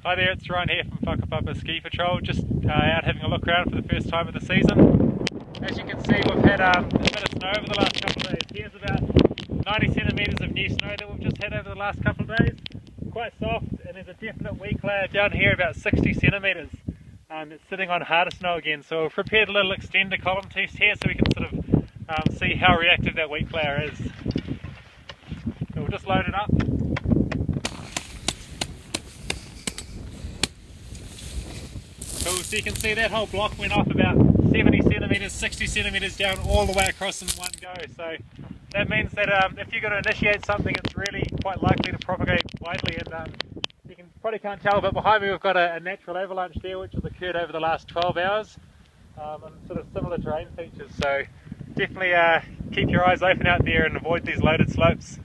Hi there, it's Ryan here from Whakapapa Ski Patrol, just out having a look around for the first time of the season. As you can see, we've had a bit of snow over the last couple of days. Here's about 90 centimetres of new snow that we've just had over the last couple of days. Quite soft, and there's a definite weak layer down here about 60 centimetres that's sitting on harder snow again. So we've prepared a little extender column test here so we can sort of see how reactive that weak layer is. So we'll just load it up. Cool, so you can see that whole block went off about 70 centimetres, 60 centimetres down all the way across in one go. So that means that if you're going to initiate something, it's really quite likely to propagate widely. And you probably can't tell, but behind me we've got a natural avalanche there which has occurred over the last 12 hours and sort of similar terrain features. So definitely keep your eyes open out there and avoid these loaded slopes.